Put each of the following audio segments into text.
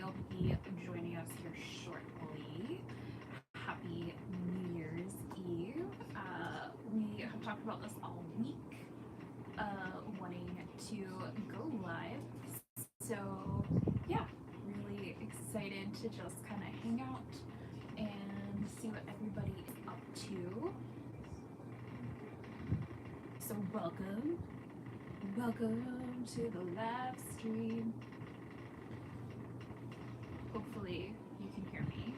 will be joining us here shortly. Happy New Year's Eve. We have talked about this all week, wanting to go live. So yeah, really excited to just kind of hang out and see what everybody is up to. So welcome to the live stream. Hopefully you can hear me.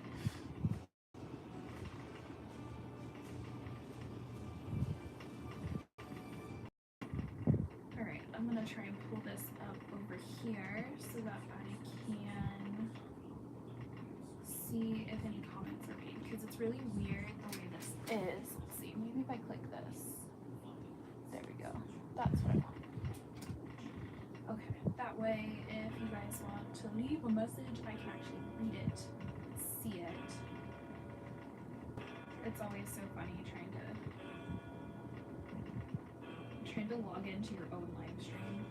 All right, I'm gonna try and pull this up over here so that I can see if any comments are made, because it's really weird the way this is. Let's see, maybe if I click this. There we go. That's what I want. Okay, that way if you guys want to leave a message, I can actually read it, see it. It's always so funny trying to log into your own live stream.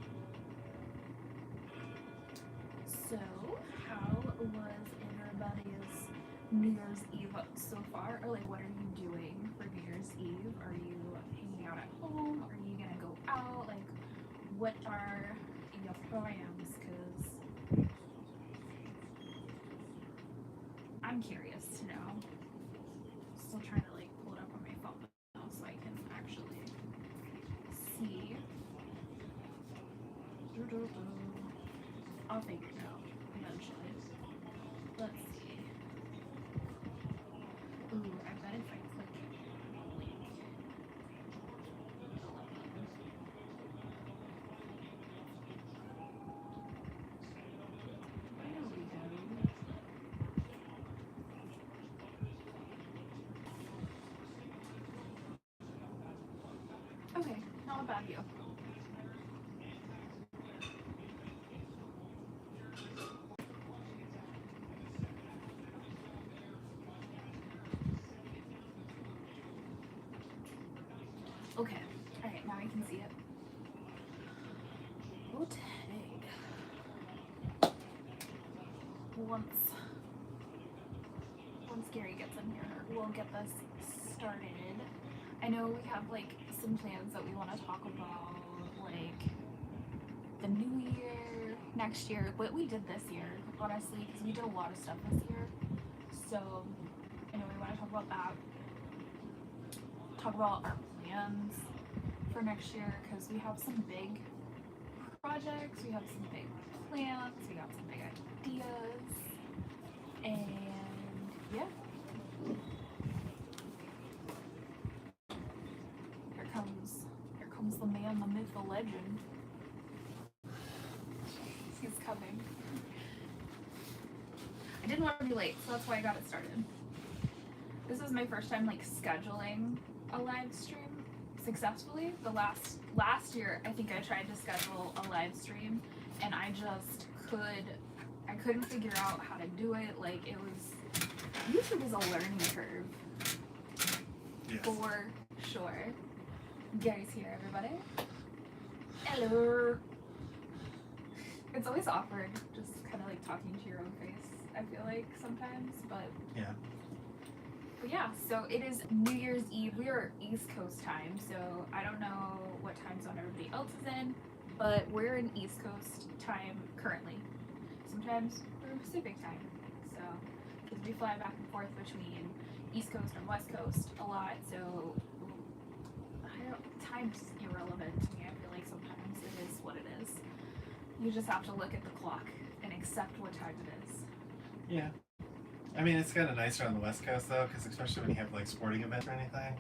So, how was everybody's New Year's Eve so far? Or like, what are you doing for New Year's Eve? Are you hanging out at home? Are you gonna go out? Like, what are your plans? Because I'm curious to know. Still trying to like pull it up on my phone now so I can actually see. I'll figure it out eventually. Let's see. Ooh, I bet if I click link. There we go. Okay, not a bad view. Okay, alright, now I can see it. Oh, dang. Once Gary gets in here, we'll get this started. I know we have like some plans that we want to talk about, like the new year, next year, what we did this year, honestly, because we did a lot of stuff this year. So I know we want to talk about that. Talk about our plans for next year, because we have some big projects, we have some big plans, we got some big ideas, and yeah. Here comes the man, the myth, the legend. He's coming. I didn't want to be late, so that's why I got it started. This is my first time like scheduling a live stream successfully. The last year I think I tried to schedule a live stream and I couldn't figure out how to do it. Like, it was, YouTube is a learning curve. Yes. For sure. Gary's here, everybody. Hello. It's always awkward just kind of like talking to your own face, I feel like sometimes, but yeah, so it is New Year's Eve. We are East Coast time, so I don't know what time zone everybody else is in, but we're in East Coast time currently. Sometimes we're in Pacific time, so because we fly back and forth between East Coast and West Coast a lot, so time's irrelevant to me. I feel like sometimes it is what it is. You just have to look at the clock and accept what time it is. Yeah. I mean, it's kind of nicer on the West Coast, though, because especially when you have, like, sporting events or anything,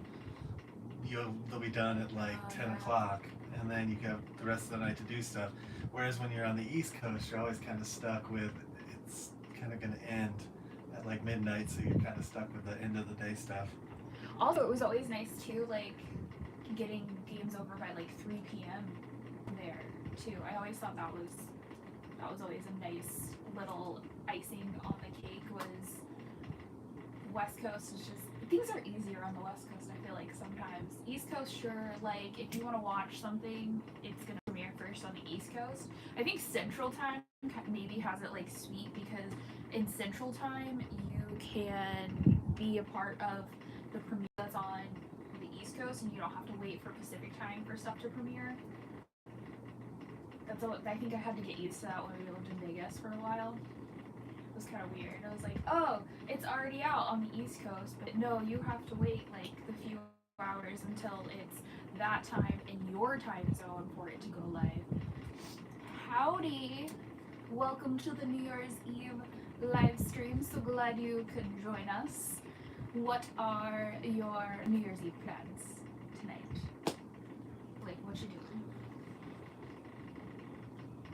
they'll be done at, like, 10 o'clock, and then you have the rest of the night to do stuff. Whereas when you're on the East Coast, you're always kind of stuck with, it's kind of going to end at, like, midnight, so you're kind of stuck with the end of the day stuff. Also, it was always nice, too, like, getting games over by, like, 3 p.m. there, too. I always thought that was always a nice little icing on the cake. Was West Coast is just, things are easier on the West Coast, I feel like sometimes. East Coast, sure, like if you want to watch something, it's gonna premiere for 21st on the East Coast. I think Central Time maybe has it like sweet because in Central Time you can be a part of the premiere that's on the East Coast and you don't have to wait for Pacific Time for stuff to premiere. That's all, I think I had to get used to that when we lived in Vegas for a while. It was kind of weird. I was like, oh, it's already out on the East Coast, but no, you have to wait like the few hours until it's that time in your time zone for it to go live. Howdy! Welcome to the New Year's Eve live stream. So glad you could join us. What are your New Year's Eve plans tonight? Like, what you doing?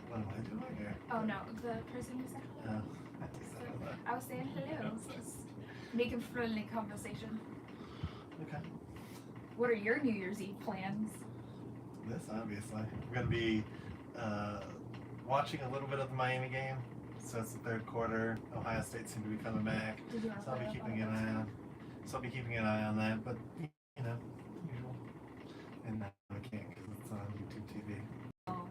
What am I doing here? Oh no, the person who said hello. I was saying hello. Just making friendly conversation. Okay. What are your New Year's Eve plans? This, obviously. We're going to be watching a little bit of the Miami game. So it's the third quarter. Ohio State seemed to be coming back. Did you want to So I'll put be it up keeping on an the eye website? on. So I'll be keeping an eye on that. But, you know, usual. And now I can't because it's on YouTube TV. Oh,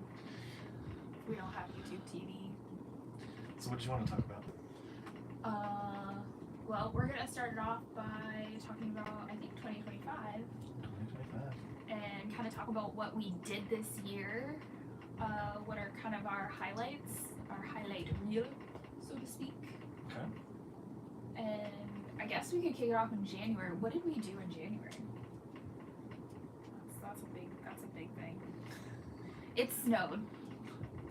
we don't have YouTube TV. So what do you want to talk about? Well, we're gonna start it off by talking about, I think, 2025, 2025. and kind of talk about what we did this year. What are kind of our highlights, our highlight reel, so to speak. Okay. And I guess we could kick it off in January. What did we do in January? That's a big thing. It snowed.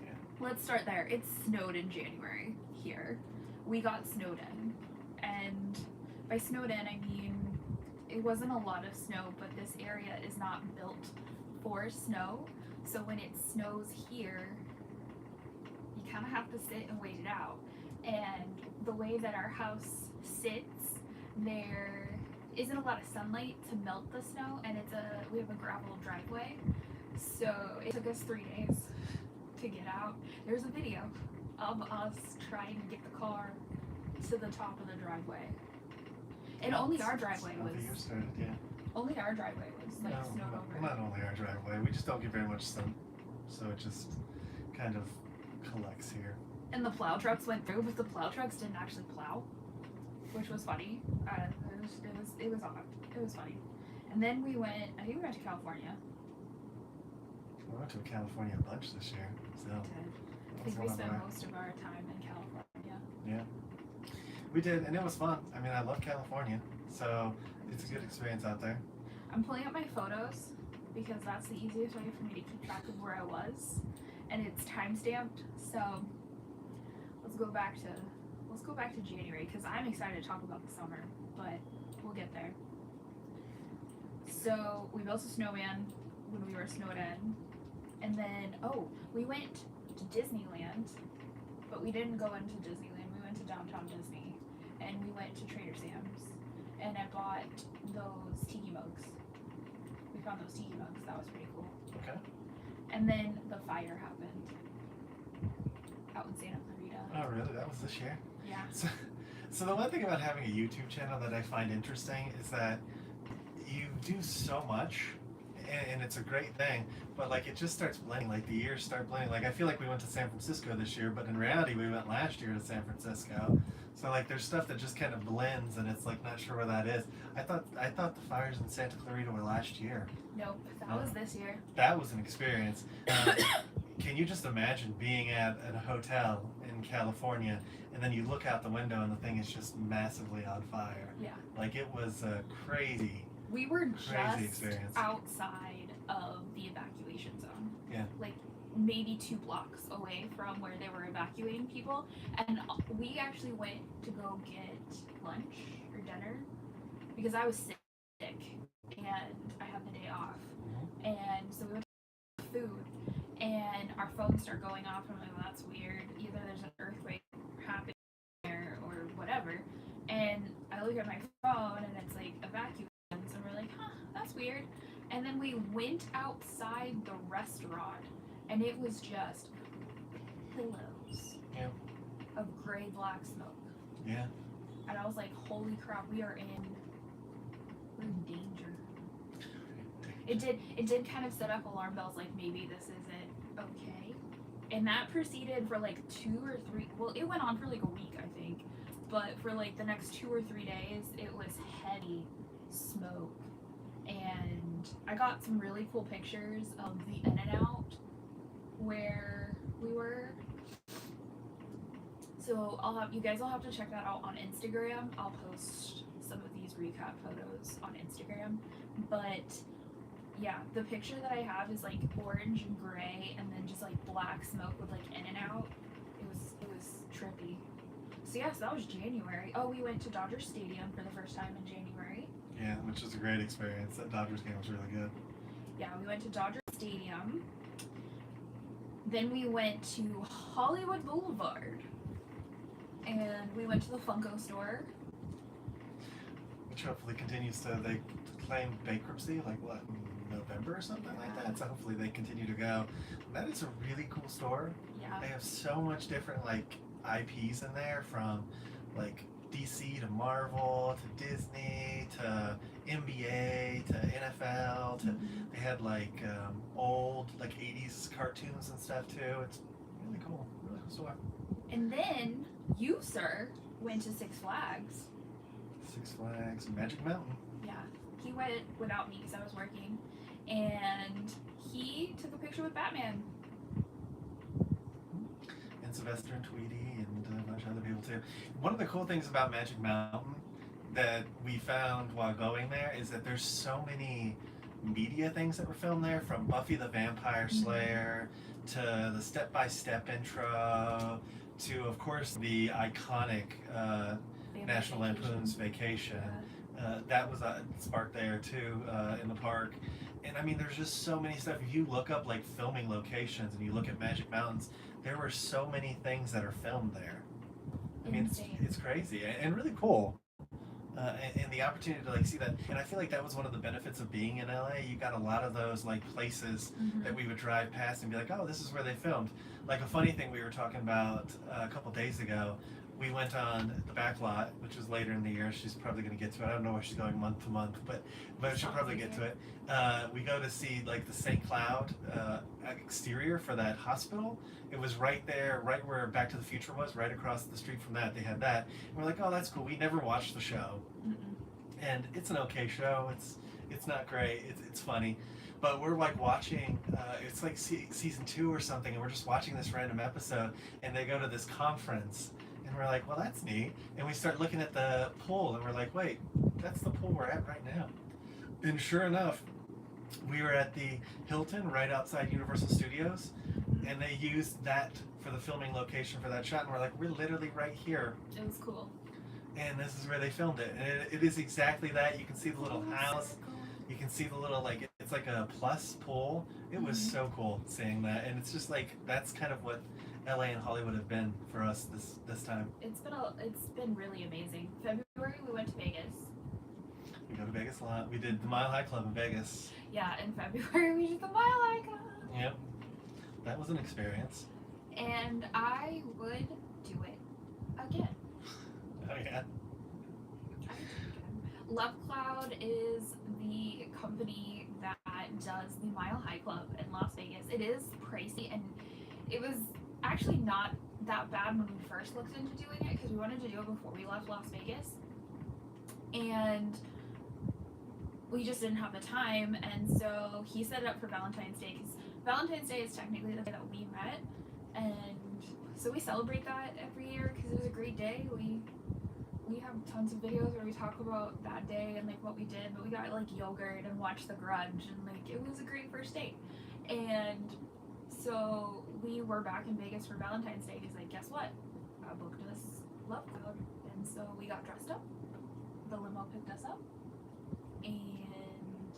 Yeah. Let's start there. It snowed in January here. We got snowed in. And by snowed in, I mean it wasn't a lot of snow, but this area is not built for snow. So when it snows here, you kind of have to sit and wait it out. And the way that our house sits, there isn't a lot of sunlight to melt the snow, and we have a gravel driveway. So it took us 3 days to get out. There's a video of us trying to get the car to the top of the driveway. And only our driveway was only our driveway was like snowed over. Not only our driveway. We just don't get very much sun. So it just kind of collects here. And the plow trucks went through, but the plow trucks didn't actually plow, which was funny. It was odd. It was funny. And then I think we went to California. We went to a California bunch this year. So I think we spent most of our time in California. Yeah. We did, and it was fun. I mean, I love California, so it's a good experience out there. I'm pulling up my photos because that's the easiest way for me to keep track of where I was, and it's time stamped. So let's go back to January because I'm excited to talk about the summer, but we'll get there. So we built a snowman when we were snowed in, and then we went to Disneyland, but we didn't go into Disneyland. We went to Downtown Disney, and we went to Trader Sam's, and I bought those tiki mugs. We found those tiki mugs. That was pretty cool. Okay. And then the fire happened out in Santa Clarita. Oh, really? That was this year? Yeah. So the one thing about having a YouTube channel that I find interesting is that you do so much, and it's a great thing, but like it just starts blending. Like the years start blending. Like I feel like we went to San Francisco this year, but in reality we went last year to San Francisco. So like there's stuff that just kind of blends, and it's like not sure where that is. I thought the fires in Santa Clarita were last year. Nope, that was this year. That was an experience. Can you just imagine being at a hotel in California, and then you look out the window and the thing is just massively on fire? Yeah. Like it was a crazy. We were just experience. outside of the evacuation zone. Yeah. Like maybe 2 blocks away from where they were evacuating people. And we actually went to go get lunch or dinner because I was sick and I had the day off. Mm-hmm. And so we went to get food and our phones start going off and I'm like, well, that's weird. Either there's an earthquake happening there or whatever. And I look at my phone and it's like evacuation. So we're like, that's weird. And then we went outside the restaurant and it was just pillows of gray black smoke. Yeah. And I was like, holy crap, we're in danger. It did kind of set up alarm bells like maybe this isn't okay. And that proceeded for like 2 or 3, well, it went on for like a week, I think. But for like the next 2 or 3 days, it was heady smoke. And I got some really cool pictures of the In-N-Out where we were. So you guys will have to check that out on Instagram. I'll post some of these recap photos on Instagram. But yeah, the picture that I have is like orange and gray, and then just like black smoke with like In-N-Out. It was trippy. So yes, that was January. Oh, we went to Dodger Stadium for the first time in January. Yeah, which was a great experience. That Dodgers game was really good. Yeah, we went to Dodger Stadium. Then we went to Hollywood Boulevard. And we went to the Funko store. Which hopefully continues to, they claimed bankruptcy, like what, November or something like that? So hopefully they continue to go. That is a really cool store. Yeah. They have so much different like IPs in there, from like DC to Marvel to Disney to NBA to NFL to they had like old like 80s cartoons and stuff too. It's really cool store. And then you, sir, went to Six Flags. Six Flags, Magic Mountain. Yeah, he went without me because I was working, and he took a picture with Batman. And Sylvester and Tweety and a bunch of other people too. One of the cool things about Magic Mountain that we found while going there is that there's so many media things that were filmed there, from Buffy the Vampire Slayer to the Step-by-Step intro to, of course, the iconic National Lampoon's Vacation. That was sparked there too in the park. And I mean, there's just so many stuff. If you look up like filming locations and you look at Magic Mountains, there were so many things that are filmed there. I mean, it's crazy and really cool. And the opportunity to like see that, and I feel like that was one of the benefits of being in LA. You got a lot of those like places that we would drive past and be like, oh, this is where they filmed. Like a funny thing we were talking about a couple days ago, we went on the back lot, which was later in the year. She's probably going to get to it. I don't know where she's going month to month, but she'll probably get to it. We go to see like the St. Cloud exterior for that hospital. It was right there, right where Back to the Future was, right across the street from that. They had that. And we're like, oh, that's cool. We never watched the show. And it's an okay show. It's not great. It's funny. But we're like watching, it's like season 2 or something, and we're just watching this random episode, and they go to this conference. And we're like, well, that's neat. And we start looking at the pool, and we're like, wait, that's the pool we're at right now. And sure enough, we were at the Hilton right outside Universal Studios, and they used that for the filming location for that shot. And we're like, we're literally right here. It was cool. And this is where they filmed it. And it is exactly that. You can see the little house. You can see the little, like, it's like a plus pool. It was so cool seeing that. And it's just like, that's kind of what LA and Hollywood have been for us this time. It's been really amazing. February we went to Vegas. We go to Vegas a lot. We did the Mile High Club in Vegas. Yeah, in February we did the Mile High Club. Yep. That was an experience. And I would do it again. Oh yeah. Love Cloud is the company that does the Mile High Club in Las Vegas. It is pricey, and it was actually not that bad when we first looked into doing it, because we wanted to do it before we left Las Vegas, and we just didn't have the time. And so he set it up for Valentine's Day, because Valentine's Day is technically the day that we met, and so we celebrate that every year because it was a great day. We have tons of videos where we talk about that day and like what we did, but we got like yogurt and watched The Grudge, and like it was a great first date. And so we were back in Vegas for Valentine's Day. He's like, guess what? I booked us Love Cloud. And so we got dressed up. The limo picked us up. And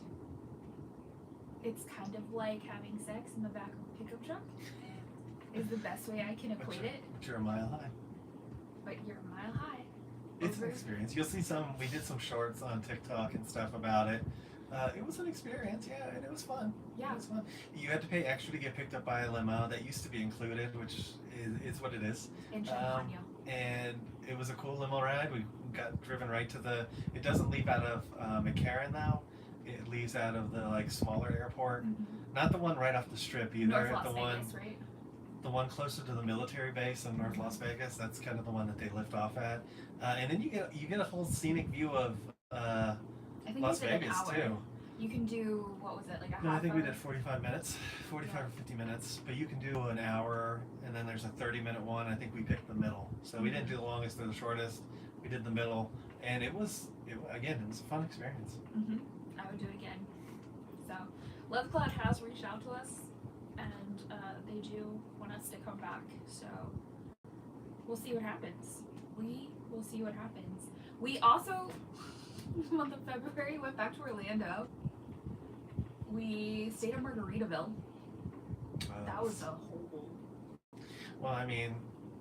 it's kind of like having sex in the back of a pickup truck is the best way I can equate it. But you're a mile high. But you're a mile high. It's an experience. You'll see we did some shorts on TikTok and stuff about it. It was an experience, yeah, and it was fun. Yeah. It was fun. You had to pay extra to get picked up by a limo. That used to be included, which is what it is. In California. And it was a cool limo ride. We got driven right to it doesn't leave out of McCarran, though. It leaves facilities out of the like smaller airport. Mhm. Not the one right off the strip either. North Las the Vegas, right? one closer to the military base in North Las Vegas. That's kind of the one that they lift off at. And then you get a whole scenic view of I think Las we did Vegas an hour. too. You can do, what was it, like a half No, I think we hour? did 45 minutes, 45 or 50 minutes. But you can do an hour, and then there's a 30-minute one. I think we picked the middle. So we didn't do the longest or the shortest. We did the middle, and it was a fun experience. I would do it again. So, Love Cloud has reached out to us, and they do want us to come back. So, we'll see what happens. We will see what happens. We also, month of February, went back to Orlando. We stayed in Margaritaville. That was a whole. Well, I mean,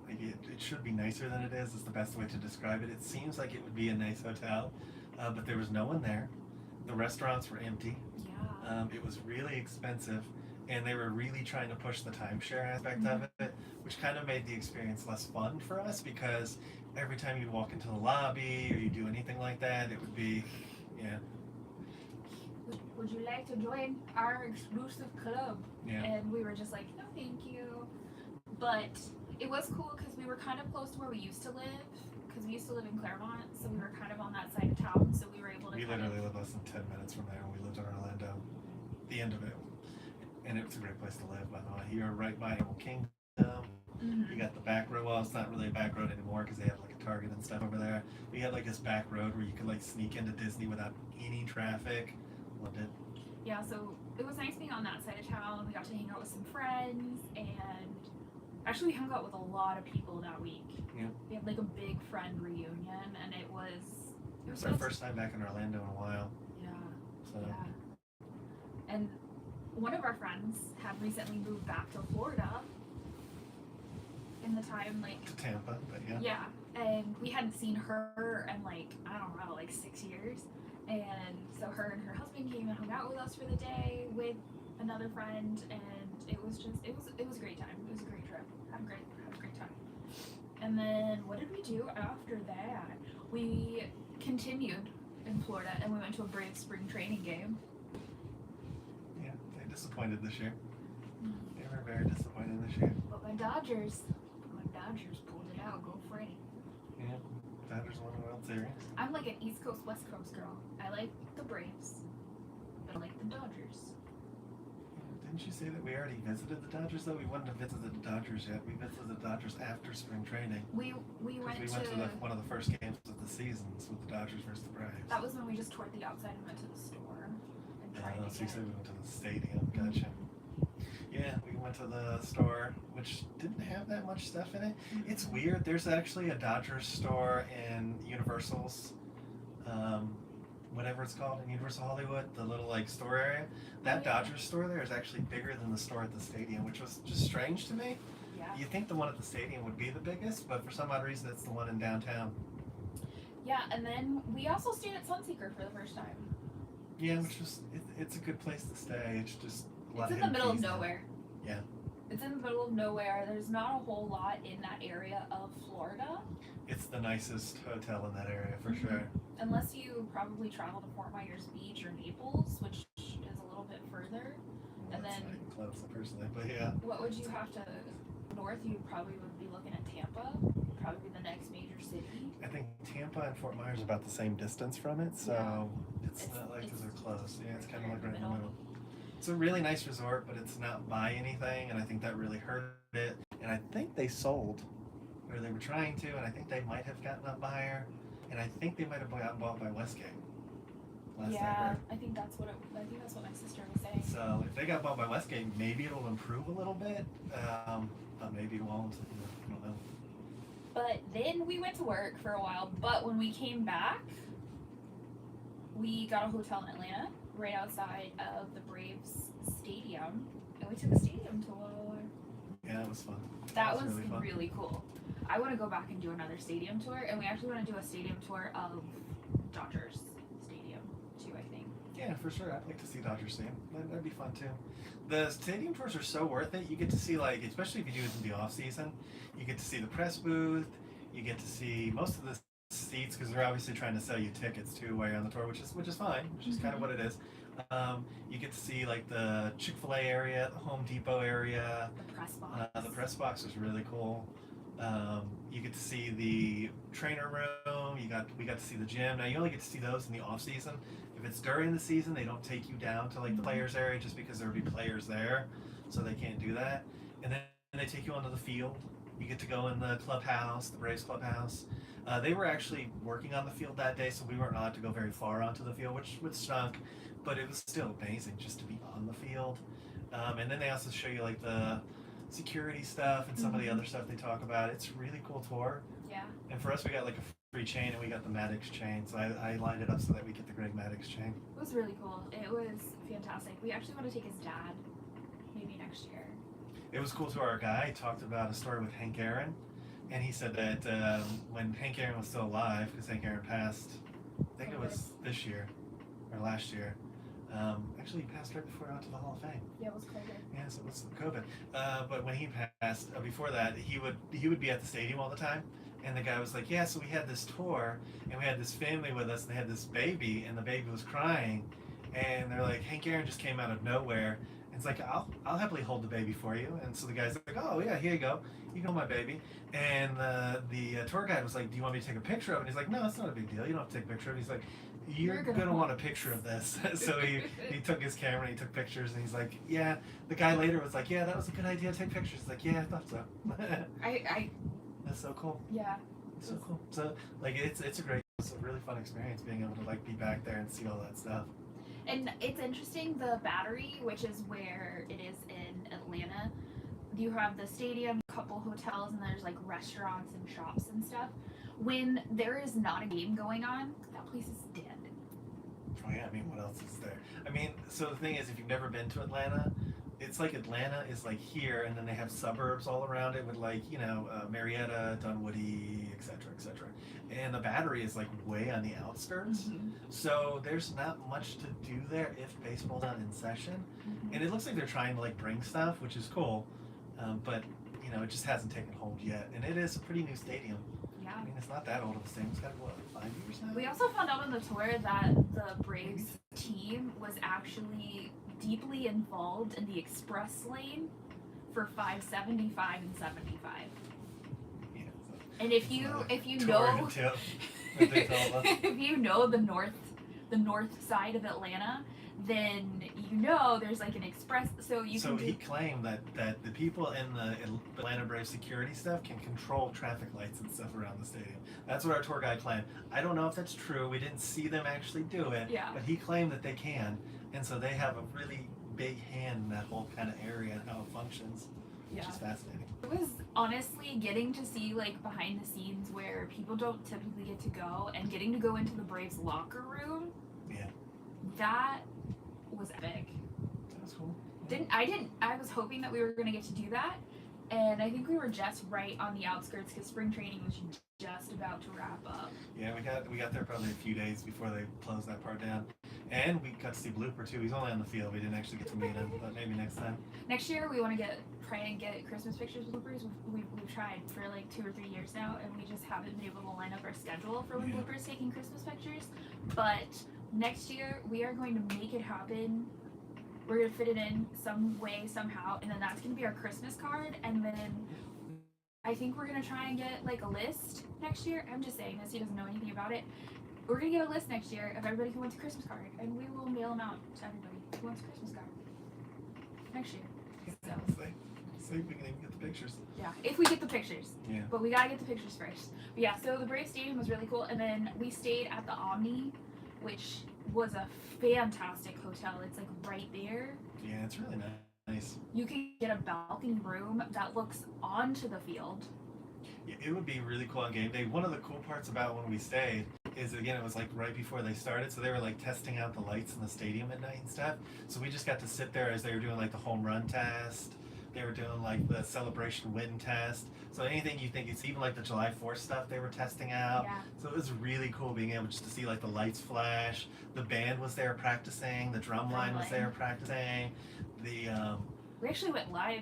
like it should be nicer than it is the best way to describe it. It seems like it would be a nice hotel, but there was no one there. The restaurants were empty. Yeah. It was really expensive, and they were really trying to push the timeshare aspect of it, which kind of made the experience less fun for us, because every time you'd walk into the lobby or you do anything like that, it would be, yeah. Would you like to join our exclusive club? Yeah. And we were just like, no, thank you. But it was cool because we were kind of close to where we used to live, because we used to live in Claremont, so we were kind of on that side of town, so we were able to. We literally live less than 10 minutes from there when we lived in Orlando. The end of it. And it's a great place to live, by the way. You're right by Animal Kingdom. You got the back road. Well, it's not really a back road anymore because they have like a Target and stuff over there. We had like this back road where you could like sneak into Disney without any traffic. Loved it. Yeah, so it was nice being on that side of town. We got to hang out with some friends, and actually we hung out with a lot of people that week. Yeah. We had like a big friend reunion, and it was our first time back in Orlando in a while. Yeah. So. Yeah. And one of our friends had recently moved back to Florida in the time, like, to Tampa, but yeah. Yeah, and we hadn't seen her in like, I don't know, like 6 years. And so her and her husband came and hung out with us for the day with another friend, and it was a great time. It was a great trip. Had a great time. And then what did we do after that? We continued in Florida, and we went to a Braves spring training game. Yeah, they disappointed this year. They were very disappointed this year. But my Dodgers pulled it out. Go Freddie. Yeah, Dodgers won the World Series. I'm like an East Coast, West Coast girl. I like the Braves, but I like the Dodgers. Didn't you say that we already visited the Dodgers, though? We wouldn't have visited the Dodgers yet. We visited the Dodgers after spring training. We went to one of the first games of the seasons with the Dodgers versus the Braves. That was when we just toured the outside and went to the store and tried to So you get. said we went to the stadium. Gotcha. Yeah, we went to the store, which didn't have that much stuff in it. It's weird. There's actually a Dodgers store in Universal's, whatever it's called, in Universal Hollywood, the little like store area. That Dodgers store there is actually bigger than the store at the stadium, which was just strange to me. Yeah. You'd think the one at the stadium would be the biggest, but for some odd reason it's the one in downtown. Yeah, and then we also stayed at Sunseeker for the first time. Yeah, which was it's a good place to stay. It's just a lot It's of in the middle of hidden keys nowhere. Yeah. It's in the middle of nowhere. There's not a whole lot in that area of Florida. It's the nicest hotel in that area for sure. Unless you probably travel to Fort Myers Beach or Naples, which is a little bit further. Well, And that's then- not even close, personally, but yeah. What would you have to north? You probably would be looking at Tampa, probably the next major city. I think Tampa and Fort Myers are about the same distance from it, so it's not like they're close. Yeah, it's kind of like right in the middle. It's a really nice resort, but it's not by anything, and I think that really hurt it. And I think they sold, or they were trying to, and I think they might have gotten a buyer, and I think they might have gotten bought by Westgate. Last I Yeah, heard. I think that's what my sister was saying. So if they got bought by Westgate, maybe it'll improve a little bit, but maybe it won't. I don't know. But then we went to work for a while. But when we came back, we got a hotel in Atlanta, right outside of the Braves stadium, and we took a stadium tour. Yeah, it was fun. That It was really fun. really cool. I want to go back and do another stadium tour, and we actually want to do a stadium tour of Dodgers Stadium too, I think. Yeah, for sure. I'd like to see Dodger Stadium. That'd be fun too. The stadium tours are so worth it. You get to see, like, especially if you do it in the off season, you get to see the press booth. You get to see most of the seats because they're obviously trying to sell you tickets too while you're on the tour, which is fine, which is kind of what it is. You get to see like the Chick-fil-A area, the Home Depot area. The press box. The press box was really cool. You get to see the trainer room. We got to see the gym. Now you only get to see those in the off season. If it's during the season, they don't take you down to like the players area just because there would be players there, so they can't do that. And then they take you onto the field. You get to go in the clubhouse, the Braves clubhouse. They were actually working on the field that day, so we weren't allowed to go very far onto the field, which stunk, but it was still amazing just to be on the field. And then they also show you like the security stuff and some of the other stuff they talk about. It's a really cool tour. Yeah. And for us, we got like a free chain, and we got the Maddox chain, so I lined it up so that we get the Greg Maddox chain. It was really cool. It was fantastic. We actually want to take his dad maybe next year. It was cool too. Our guy talked about a story with Hank Aaron, and he said that when Hank Aaron was still alive, because Hank Aaron passed, I think it was this year or last year. Actually, he passed right before he went to the Hall of Fame. Yeah, it was COVID. Yes, it was COVID. But when he passed, before that, he would be at the stadium all the time. And the guy was like, yeah, so we had this tour, and we had this family with us, and they had this baby, and the baby was crying. And they're like, Hank Aaron just came out of nowhere. And it's like, I'll happily hold the baby for you. And so the guy's like, oh, yeah, here you go. You can hold my baby. And the tour guide was like, do you want me to take a picture of it? And he's like, no, it's not a big deal. You don't have to take a picture of it. He's like, you're going to want a picture of this. So he took his camera, and he took pictures, and he's like, yeah. The guy later was like, yeah, that was a good idea to take pictures. He's like, yeah, I thought so. That's so cool. Yeah. It's so cool. So, like, it's a really fun experience being able to, like, be back there and see all that stuff. And it's interesting, the Battery, which is where it is in Atlanta, you have the stadium, a couple hotels, and there's like restaurants and shops and stuff. When there is not a game going on, that place is dead. Oh yeah, I mean, what else is there? I mean, so the thing is, if you've never been to Atlanta, it's like Atlanta is like here, and then they have suburbs all around it with like, you know, Marietta, Dunwoody, etc., etc. And the Battery is like way on the outskirts, so there's not much to do there if baseball's not in session. And it looks like they're trying to like bring stuff, which is cool, but you know, it just hasn't taken hold yet. And it is a pretty new stadium. Yeah. I mean, it's not that old of a stadium. It's got what, 5 years now? We also found out on the tour that the Braves team was actually deeply involved in the express lane for 575 and 75. Yeah, so And if you know if if you know the north side of Atlanta, then you know there's like an express, so you can. So he claimed that the people in the Atlanta Braves security stuff can control traffic lights and stuff around the stadium. That's what our tour guide claimed. I don't know if that's true. We didn't see them actually do it. Yeah. But he claimed that they can, and so they have a really big hand in that whole kind of area and how it functions, which is fascinating. It was honestly getting to see like behind the scenes where people don't typically get to go, and getting to go into the Braves locker room. Yeah. That was epic. That was cool. I was hoping that we were going to get to do that, and I think we were just right on the outskirts because spring training was just about to wrap up. Yeah, we got there probably a few days before they closed that part down, and we got to see Blooper too. He's only on the field. We didn't actually get to meet him, but maybe next time. Next year we want to try and get Christmas pictures with Bloopers. We've tried for like 2 or 3 years now, and we just haven't been able to line up our schedule for when Bloopers taking Christmas pictures. But next year we are going to make it happen. We're going to fit it in some way, somehow, and then that's going to be our Christmas card. And then I think we're going to try and get like a list next year. I'm just saying this, he doesn't know anything about it. We're going to get a list next year of everybody who wants a Christmas card, and we will mail them out to everybody who wants a Christmas card next year. So See if we can even get the pictures. yeah, if we get the pictures. Yeah. But we got to get the pictures first. But yeah, so the Brave Stadium was really cool, and then we stayed at the Omni, which was a fantastic hotel. It's like right there. Yeah, it's really nice. You can get a balcony room that looks onto the field. Yeah, it would be really cool on game day. One of the cool parts about when we stayed is, again, it was like right before they started, so they were like testing out the lights in the stadium at night and stuff. So we just got to sit there as they were doing like the home run test. They were doing like the celebration win test. So anything you think, it's even like the July 4th stuff they were testing out. Yeah. So it was really cool being able just to see like the lights flash. The band was there practicing. The drum line was there practicing. We actually went live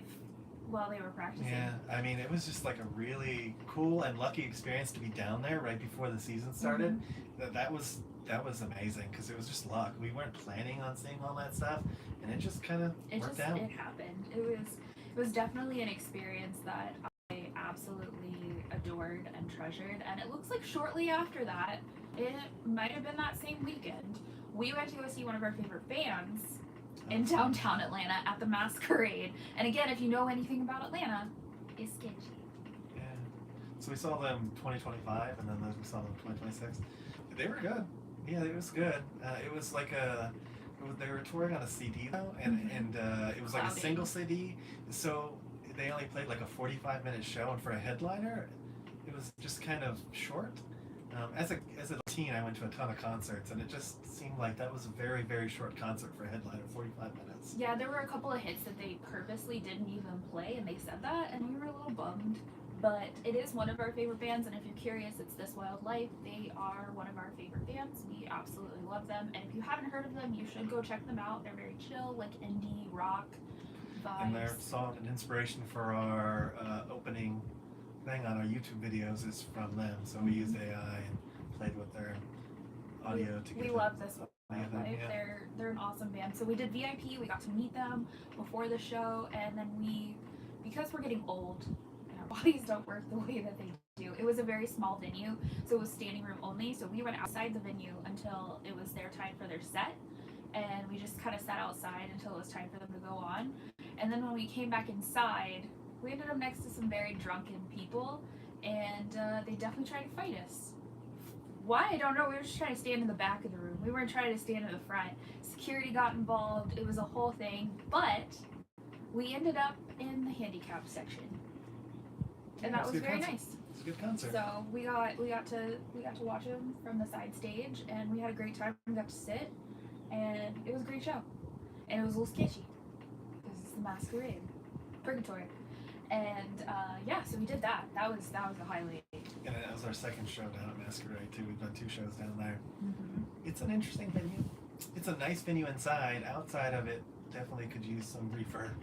while they were practicing. Yeah, I mean, it was just like a really cool and lucky experience to be down there right before the season started. That was that was amazing because it was just luck. We weren't planning on seeing all that stuff, and it just kind of worked out. It happened. It was definitely an experience that I absolutely adored and treasured. And it looks like shortly after that, it might have been that same weekend, we went to go see one of our favorite bands in downtown Atlanta at the Masquerade. And again, if you know anything about Atlanta, it's sketchy. Yeah. So we saw them 2025, and then we saw them 2026. They were good. Yeah, it was good. It was like they were touring on a CD though, and it was like a single CD. So they only played like a 45-minute show, and for a headliner, it was just kind of short. As a teen, I went to a ton of concerts, and it just seemed like that was a very, very short concert for a headliner, 45 minutes. Yeah, there were a couple of hits that they purposely didn't even play, and they said that, and we were a little bummed. But it is one of our favorite bands, and if you're curious, it's This Wild Life. They are one of our favorite bands. We absolutely love them, and if you haven't heard of them, you should go check them out. They're very chill, like indie rock vibes. And their song and inspiration for our opening thing on our YouTube videos is from them. So we used AI and played with their audio to get. We love This Wild Life. Yeah. They're an awesome band. So we did VIP. We got to meet them before the show, and then because we're getting old, bodies don't work the way that they do. It was a very small venue, so it was standing room only. So we went outside the venue until it was their time for their set, and we just kind of sat outside until it was time for them to go on. And then when we came back inside, we ended up next to some very drunken people, and they definitely tried to fight us. Why? I don't know. We were just trying to stand in the back of the room. We weren't trying to stand in the front. Security got involved. It was a whole thing, but we ended up in the handicap section. And that was very nice. It was a good concert. So we got to watch them from the side stage, and we had a great time. We got to sit, and it was a great show. And it was a little sketchy because it's the Masquerade, Purgatory, and yeah. So we did that. That was the highlight. And that was our second show down at Masquerade too. We've done 2 shows down there. Mm-hmm. It's an interesting venue. It's a nice venue inside. Outside of it, definitely could use some refurb.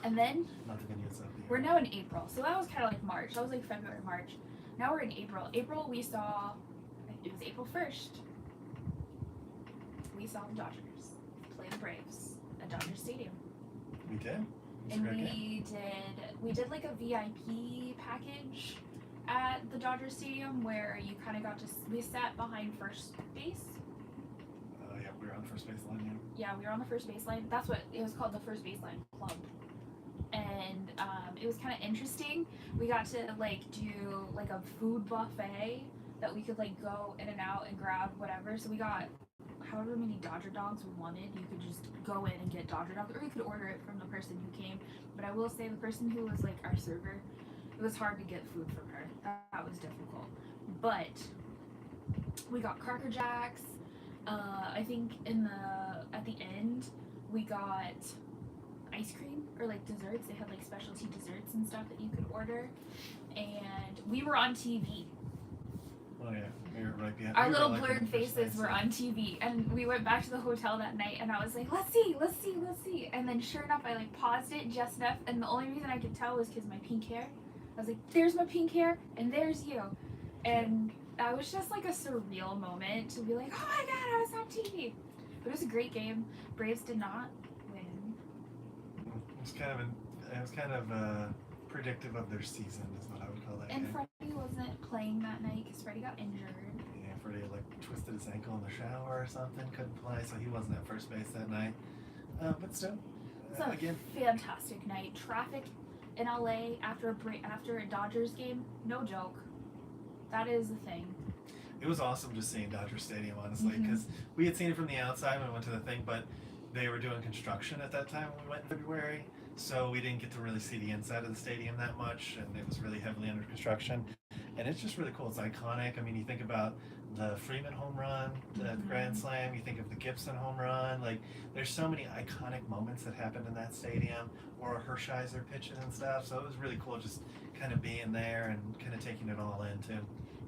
And then Not the venue itself. we're now in April, so that was kind of like March. That was like February, March. Now we're in April. April, we saw, it was April 1st. We saw the Dodgers play the Braves at Dodger Stadium. We did. And we did like a VIP package at the Dodger Stadium where you kind of got to, we sat behind first base. Yeah, we were on the first baseline. Yeah, we were on the first baseline. That's what it was called, the First Baseline Club. And it was kind of interesting. We got to like do like a food buffet that we could like go in and out and grab whatever. So we got however many Dodger dogs we wanted. You could just go in and get Dodger dogs, or you could order it from the person who came. But I will say the person who was like our server, it was hard to get food from her. That was difficult. But we got Cracker Jacks. I think at the end we got ice cream or like desserts. They had like specialty desserts and stuff that you could order, and we were on TV. Oh yeah, we were right behind. Our little blurred faces were on TV, and we went back to the hotel that night, and I was like, let's see. And then sure enough, I like paused it just enough, and the only reason I could tell was because my pink hair. I was like, there's my pink hair, and there's you. And that was just like a surreal moment to be like, oh my god, I was on TV. But it was a great game. Braves did not win. It was kind of predictive of their season, is what I would call that. And game. Freddie wasn't playing that night because Freddie got injured. Yeah, Freddie like twisted his ankle in the shower or something, couldn't play, so he wasn't at first base that night. But still, It's a again, fantastic night. Traffic in LA after a Dodgers game, no joke. That is the thing. it was awesome just seeing Dodger Stadium, honestly, because we had seen it from the outside when we went to the thing, but they were doing construction at that time when we went in February, so we didn't get to really see the inside of the stadium that much, and it was really heavily under construction. And it's just really cool. It's iconic. I mean, you think about the Freeman home run, the Grand Slam, you think of the Gibson home run. Like, there's so many iconic moments that happened in that stadium, or Hershiser pitching and stuff. So it was really cool just kind of being there and kind of taking it all in, too.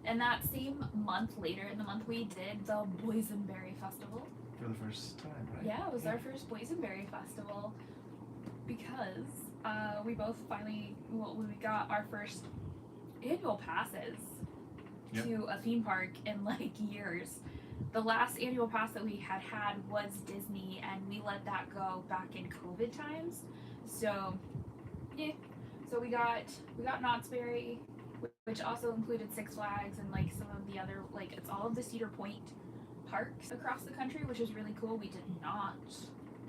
And that same month, later in the month, we did the Boysenberry Festival. For the first time, right? Yeah, it was our first Boysenberry Festival because we both finally, we got our first annual passes to a theme park in like years. The last annual pass that we had was Disney, and we let that go back in COVID times. So, yeah. So we got Knott's Berry, which also included Six Flags and like some of the other, like, it's all of the Cedar Point parks across the country, which is really cool. We did not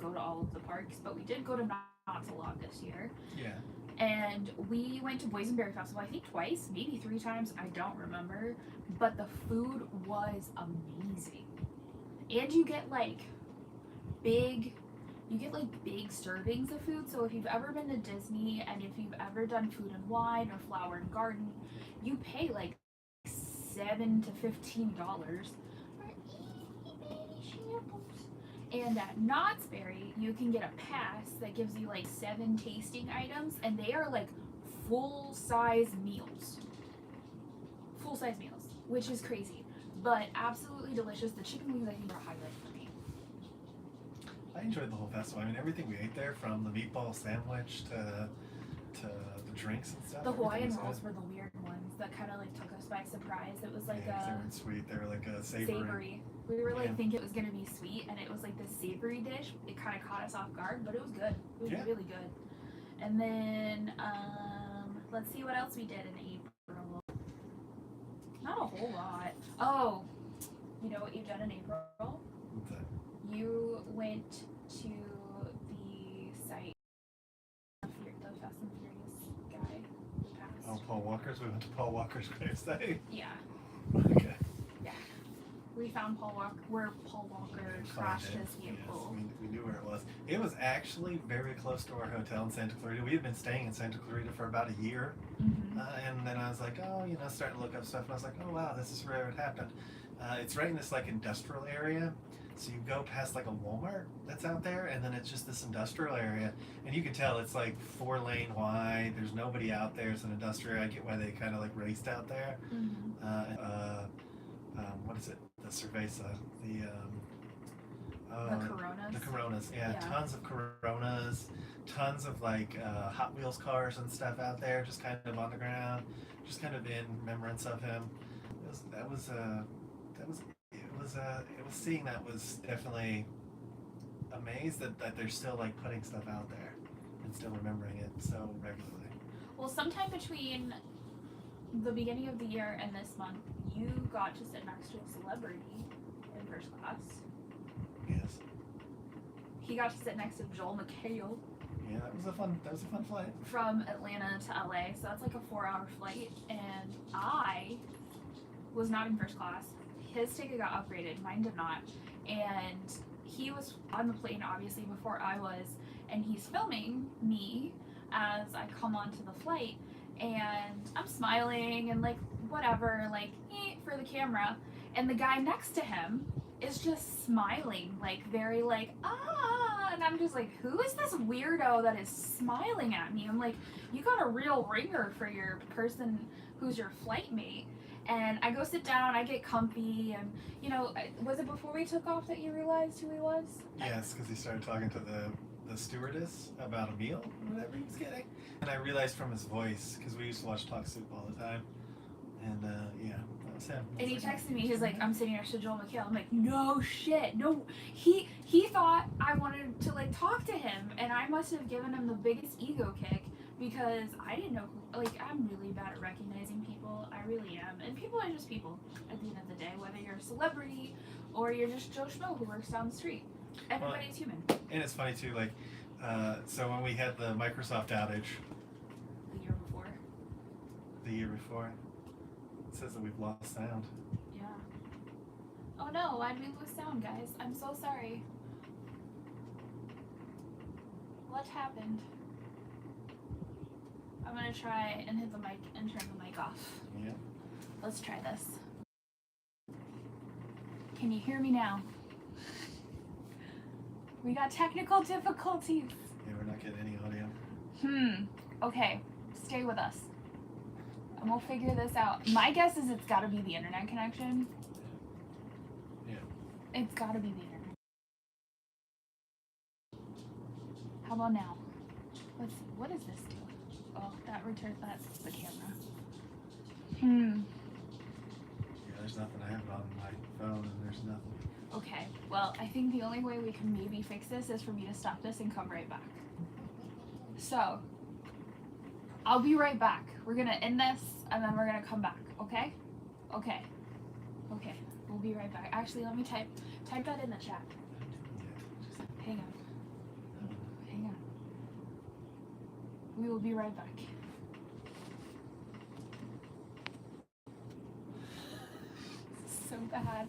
go to all of the parks, but we did go to Knott's a lot this year. Yeah. And we went to Boysenberry Festival, I think twice, maybe 3 times, I don't remember. But the food was amazing. And you get like big servings of food. So if you've ever been to Disney and if you've ever done Food and Wine or Flower and Garden, you pay like $7 to $15 for itty bitty samples. And at Knott's Berry, you can get a pass that gives you like 7 tasting items, and they are like full-size meals. Full-size meals, which is crazy, but absolutely delicious. The chicken wings, I think, are a highlight for me. I enjoyed the whole festival. I mean, everything we ate there, from the meatball sandwich to the drinks and stuff. The Hawaiian rolls were the weird ones that kind of like took us by surprise. It was like they weren't sweet. They were like a savory. We were like think it was gonna be sweet, and it was like this savory dish. It kind of caught us off guard, but it was good. It was really good. And then let's see what else we did in April. Not a whole lot. Oh, you know what you've done in April? What's that? You went to the site. The Fast and Furious guy who passed. Oh, Paul Walker's. We went to Paul Walker's gravesite. Yeah. Okay. Yeah. We found where Paul Walker crashed his vehicle. Yes, we knew where it was. It was actually very close to our hotel in Santa Clarita. We had been staying in Santa Clarita for about a year. Mm-hmm. And then I was like, starting to look up stuff. And I was like, oh, wow, this is where it happened. It's right in this like industrial area. So you go past like a Walmart that's out there, and then it's just this industrial area. And you can tell it's like 4-lane wide. There's nobody out there. It's an industrial. I get why they kind of like raced out there. Mm-hmm. What is it? The Cerveza. The Coronas. The Coronas, yeah. Tons of Coronas. Tons of like Hot Wheels cars and stuff out there, just kind of on the ground, just kind of in remembrance of him. It was seeing that was definitely amazed that they're still like putting stuff out there and still remembering it so regularly. Well, sometime between the beginning of the year and this month, you got to sit next to a celebrity in first class. Yes. He got to sit next to Joel McHale. Yeah, that was a fun flight. From Atlanta to LA, so that's like a 4-hour flight, and I was not in first class. His ticket got upgraded, mine did not, and he was on the plane obviously before I was, and he's filming me as I come onto the flight, and I'm smiling and like whatever, like for the camera, and the guy next to him is just smiling, like very like and I'm just like, who is this weirdo that is smiling at me? I'm like, you got a real ringer for your person who's your flight mate. And I go sit down, I get comfy, and was it before we took off that you realized who he was? Yes, because he started talking to the stewardess about a meal or whatever he was getting, and I realized from his voice, because we used to watch Talk Soup all the time, and that was him. And he texted me, he's like, I'm sitting next to Joel McHale. I'm like, no shit, no. He thought I wanted to like talk to him, and I must have given him the biggest ego kick, because I didn't know who, like, I'm really bad at recognizing people. I really am. And people are just people at the end of the day, whether you're a celebrity or you're just Joe Schmo who works down the street. Everybody's human. And it's funny too, like, so when we had the Microsoft outage the year before, it says that we've lost sound. Yeah. Oh no, why'd we lose sound, guys? I'm so sorry. What happened? I'm gonna try and hit the mic and turn the mic off. Yeah. Let's try this. Can you hear me now? We got technical difficulties. Yeah, we're not getting any audio. Okay, stay with us. And we'll figure this out. My guess is it's gotta be the internet connection. Yeah. It's gotta be the internet. How about now? Let's see, what is this doing? Oh, that's the camera. Yeah, there's nothing. I have it on my phone, and there's nothing. Okay, well, I think the only way we can maybe fix this is for me to stop this and come right back. So, I'll be right back. We're gonna end this, and then we're gonna come back, okay? Okay. Okay, we'll be right back. Actually, let me type that in the chat. Hang on. Hang on. We will be right back. So bad.